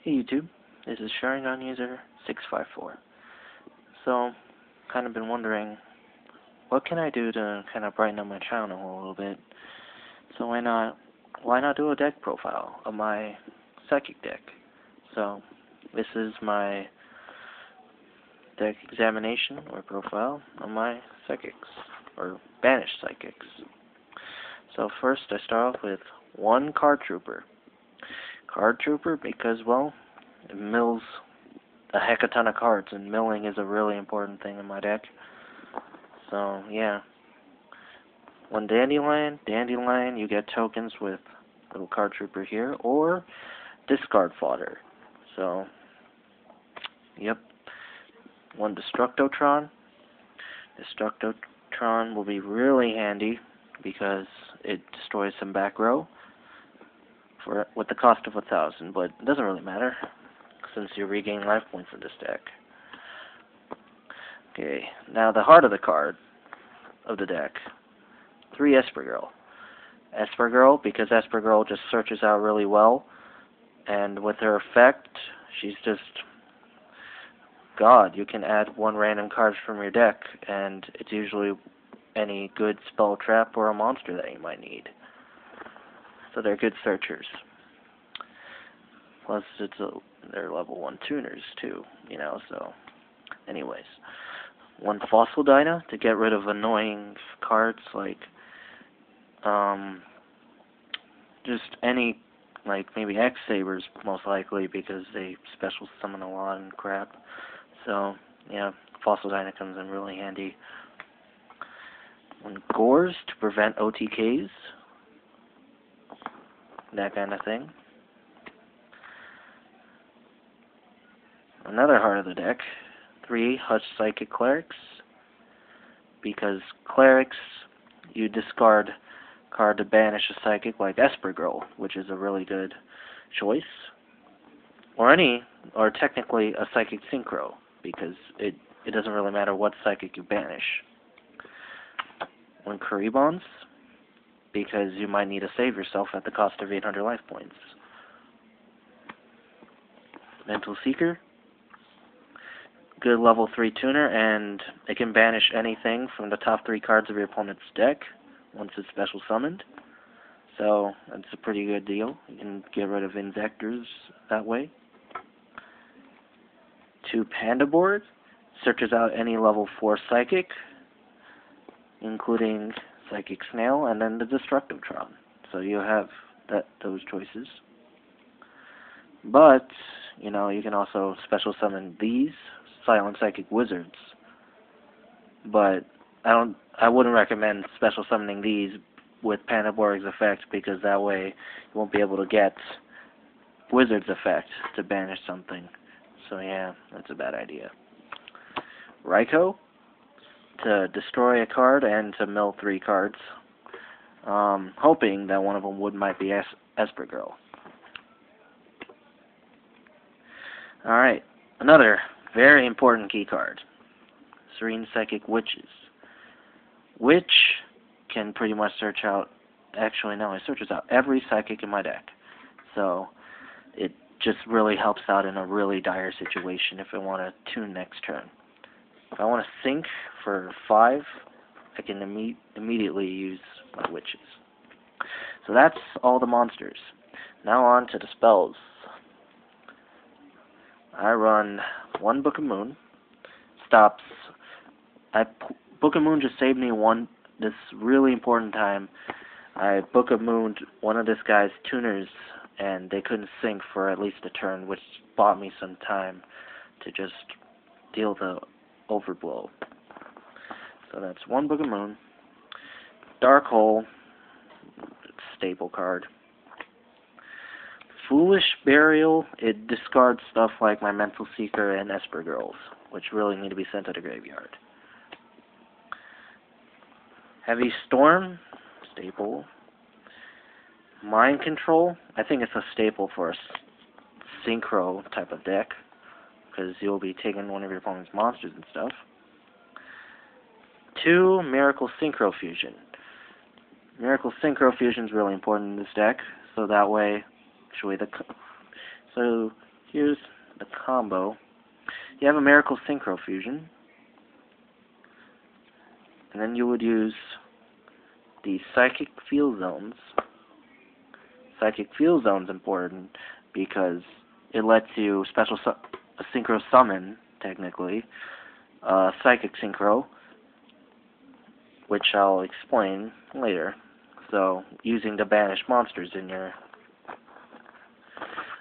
Hey YouTube, this is Sharingan User 654. So, kind of been wondering, what can I do to kind of brighten up my channel a little bit? So why not do a deck profile of my Psychic Deck? So, this is my deck examination or profile of my Psychics, or Banish Psychics. So first I start off with one Card Trooper. Card Trooper because, well, it mills a heck of a ton of cards, and milling is a really important thing in my deck. So, yeah. One Dandelion, you get tokens with little Card Trooper here, or discard fodder. So, yep. One Destructotron. Destructotron will be really handy because it destroys some back row with the cost of 1,000, but it doesn't really matter since you regain life points in this deck. Okay, now the heart of the card of the deck. 3 Esper Girl. Esper Girl, because Esper Girl just searches out really well, and with her effect, she's just God. You can add one random card from your deck, and it's usually any good spell, trap, or a monster that you might need. So they're good searchers. Plus, they're level 1 tuners too, so anyways. One Fossil Dyna to get rid of annoying cards like just any, like maybe X-Sabers most likely, because they special summon a lot and crap. So yeah, Fossil Dyna comes in really handy. One Gores to prevent OTKs, that kind of thing. Another heart of the deck, 3 Hush Psychic Clerics, because Clerics, you discard card to banish a Psychic like Esper Girl, which is a really good choice, or technically a Psychic Synchro, because it doesn't really matter what Psychic you banish. One Kuribons, because you might need to save yourself at the cost of 800 life points. Mental Seeker, good level 3 tuner, and it can banish anything from the top 3 cards of your opponent's deck once it's special summoned. So that's a pretty good deal. You can get rid of Inzectors that way. 2 Pandaboard, searches out any level 4 Psychic, including Psychic Snail, and then the Destructotron. So you have those choices. But, you can also special summon these Silent Psychic Wizards. But I wouldn't recommend special summoning these with Pandaborg's effect, because that way you won't be able to get Wizard's effect to banish something. So yeah, that's a bad idea. Raikou, to destroy a card and to mill 3 cards, hoping that one of them might be Esper Girl. Alright, another very important key card, Serene Psychic Witches. Witch can pretty much search out, actually no, it searches out every Psychic in my deck. So it just really helps out in a really dire situation if I want to tune next turn. If I want to sync for 5, I can immediately use my Witches. So that's all the monsters. Now on to the spells. I run 1 Book of Moon. Book of Moon just saved me this really important time. I Book of Mooned one of this guy's tuners, and they couldn't sync for at least a turn, which bought me some time to just deal the overblow. So that's 1 Book of Moon. Dark Hole, staple card. Foolish Burial, it discards stuff like my Mental Seeker and Esper Girls, which really need to be sent to the graveyard. Heavy Storm, staple. Mind Control, I think it's a staple for a Synchro type of deck, because you'll be taking one of your opponent's monsters and stuff. 2 Miracle Synchro Fusion. Miracle Synchro Fusion is really important in this deck, so that way, so here's the combo. You have a Miracle Synchro Fusion, and then you would use the Psychic Field Zones. Psychic Field Zone's important because it lets you synchro summon, technically, Psychic Synchro, which I'll explain later. So, using the banished monsters in your...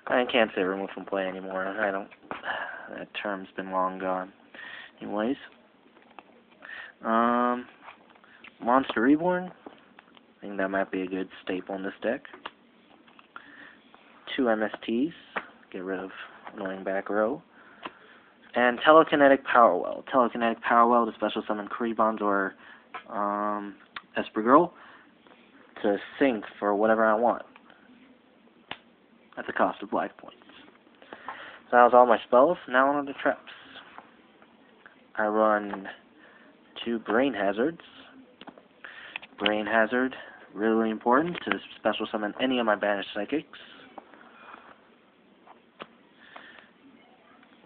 I can't say remove from play anymore. I don't... That term's been long gone. Anyways. Monster Reborn. I think that might be a good staple in this deck. 2 MSTs. Get rid of annoying back row. And Telekinetic Power Well. Telekinetic Power Well to special summon Kribons or Esper Girl to sync for whatever I want at the cost of life points. So that was all my spells. Now on to the traps. I run 2 Brain Hazards. Brain Hazard, really important to special summon any of my banished psychics.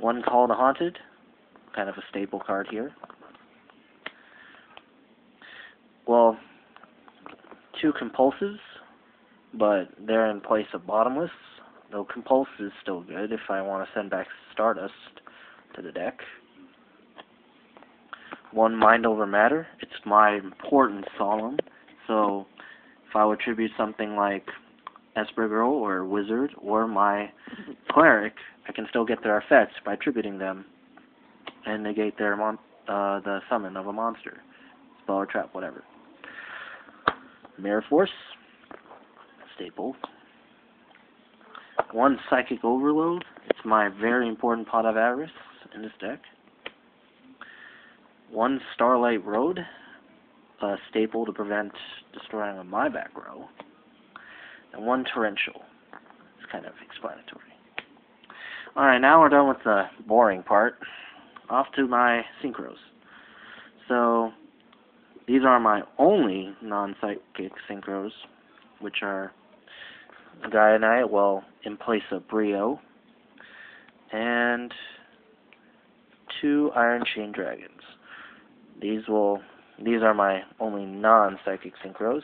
1 Call the Haunted, kind of a staple card here. Well, 2 Compulses, but they're in place of Bottomless. Though Compulse is still good if I want to send back Stardust to the deck. 1 Mind Over Matter. It's my important Solemn, so if I would tribute something like Esper Girl or Wizard or my Cleric, I can still get their effects by tributing them and negate their the summon of a monster, spell or trap, whatever. Mirror Force, staple. 1 Psychic Overload. It's my very important Pot of Avarice in this deck. 1 Starlight Road, a staple to prevent destroying of my back row. And 1 Torrential. It's kind of explanatory. Alright, now we're done with the boring part. Off to my synchros. So, these are my only non-psychic synchros, which are Gaia Knight, well, in place of Brio, and 2 Iron Chain Dragons. These are my only non-psychic synchros.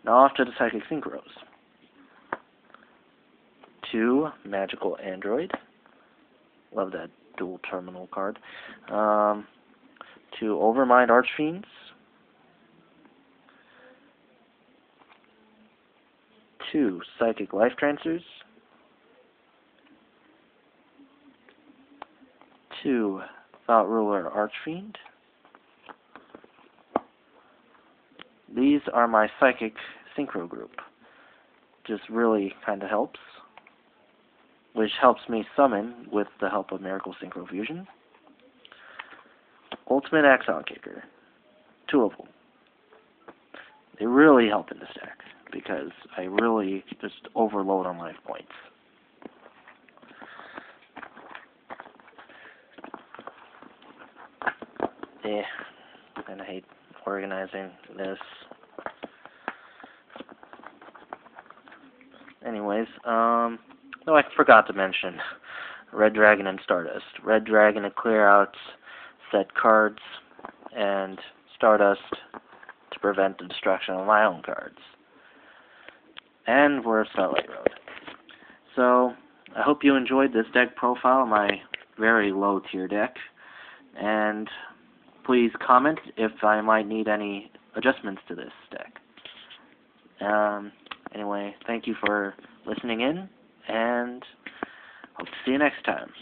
Now off to the psychic synchros. 2 Magical Android. Love that dual terminal card. 2 Overmind Archfiends. 2 Psychic Life Trancers. 2 Thought Ruler Archfiend. These are my psychic synchro group. Just really kind of helps. Which helps me summon with the help of Miracle Synchro Fusion. Ultimate Axon Kicker. 2 of them. They really help in this deck because I really just overload on life points. Yeah, I kind of hate organizing this. Anyways, oh, I forgot to mention Red Dragon and Stardust. Red Dragon to clear out set cards, and Stardust to prevent the destruction of my own cards. And we're Starlight Road. So, I hope you enjoyed this deck profile, my very low tier deck, and please comment if I might need any adjustments to this deck. Anyway, thank you for listening in, and hope to see you next time.